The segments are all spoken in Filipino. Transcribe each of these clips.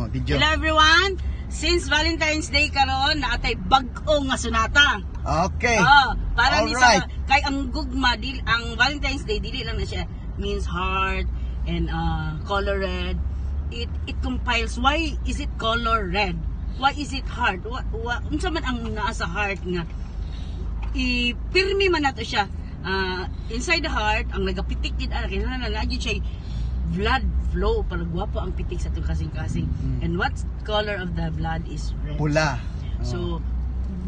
video. Hello everyone. Since Valentine's Day karon naatay bag-o nga sunata. Okay. Para ni Alright. sa kay ang gugma ang Valentine's Day dili lang na siya means heart and color red. It compiles why is it color red? Why is it heart? Unsa man ang naa sa heart nga ipirmi man nato siya. Inside the heart ang nagapitik gid ana kinahanglan na gyud siya blood flow para gwapo ang pitik sa itong kasing-kasing. And what color of the blood is red? Pula. So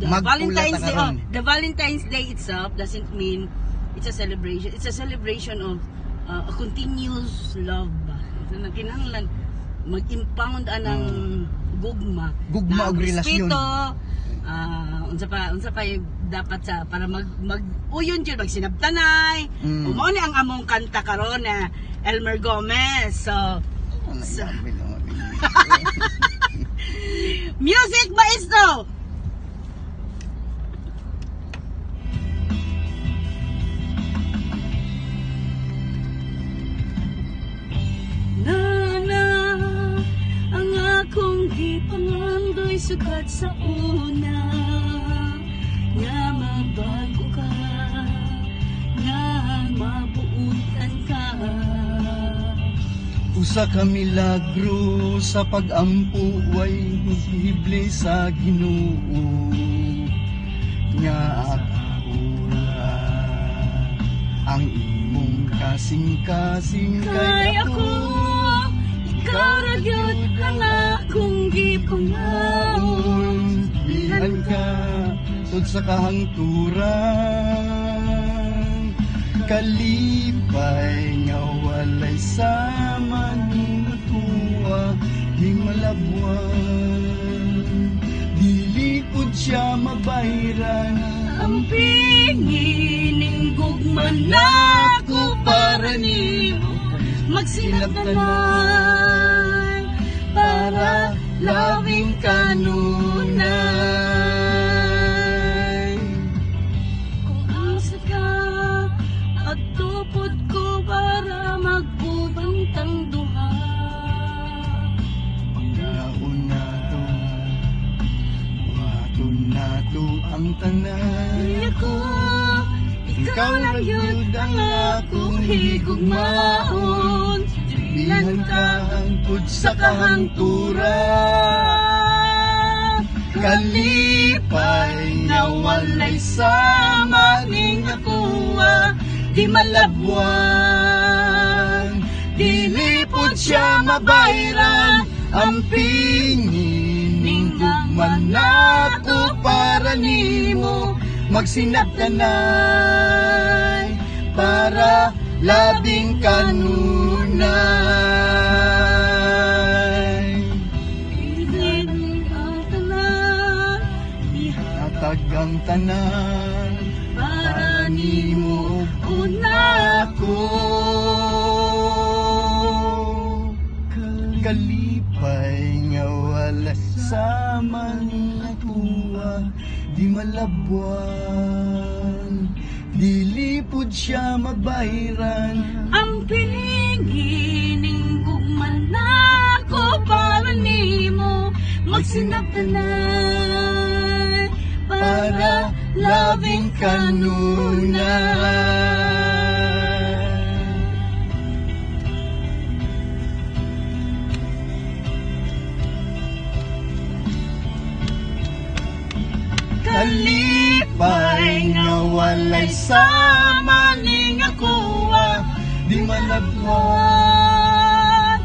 the Magpula Valentine's ta Day, karon. the Valentine's Day itself doesn't mean it's a celebration. It's a celebration of a continuous love. Kinahanglan mag-impound anang gugma. Gugma na og relasyon. respeto, unsa pa yung dapat sa para mag-uyon jud magsinabtanay. Mao ni ang among kanta karon na Elmer Gomez. So music maestro. Ang akong gipangandoy sukat sa una nga mabago ka, nga mabuutan ka. Usa ka milagro sa pag-ampo way posible sa Ginoo nga akura ang imong kasing-kasing Kay ako, ikaw ra gyud ang akong gipangaon. Bihan ka tod sa kahangturan kalipay nga walay sama ning tuwa di malabuan dili pud siya mabayran Ang pingining gugma nako para nimo magsinabtanay para labing kanunay. Kung asa ka at tupod ko para magbubantang duha. pagkaon nato waton nato ang tanan Ako, ikaw lang yun ang akong higugmaon. bihan ka hangtod sa kahangturan kalipay nga walay sama ning akuha di malabuan dili pud siya mabayran ang pingin ning gugman nato para nimo magsinabtanay para labing kanunay Bilhin ang tanan, hatag ang tanan para nimo una ako kalipay nga wala sama ning atuwa di malabuan dili pud siya mabayran ang pingining gugman nako para nimo magsinabtanay para labing kanunay kalipay nga walay sama ning akuha di malagwan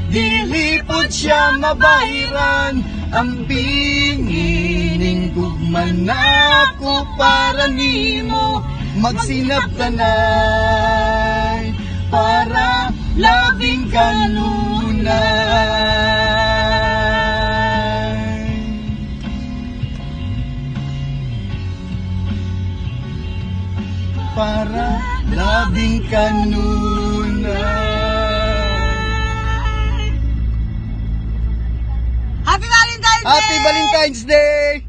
dili pud siya mabayran ang pingining gugman nako para nimo magsinabtanay para labing kanunay para labing kanunay. Happy Valentine's Day! Happy Valentine's Day!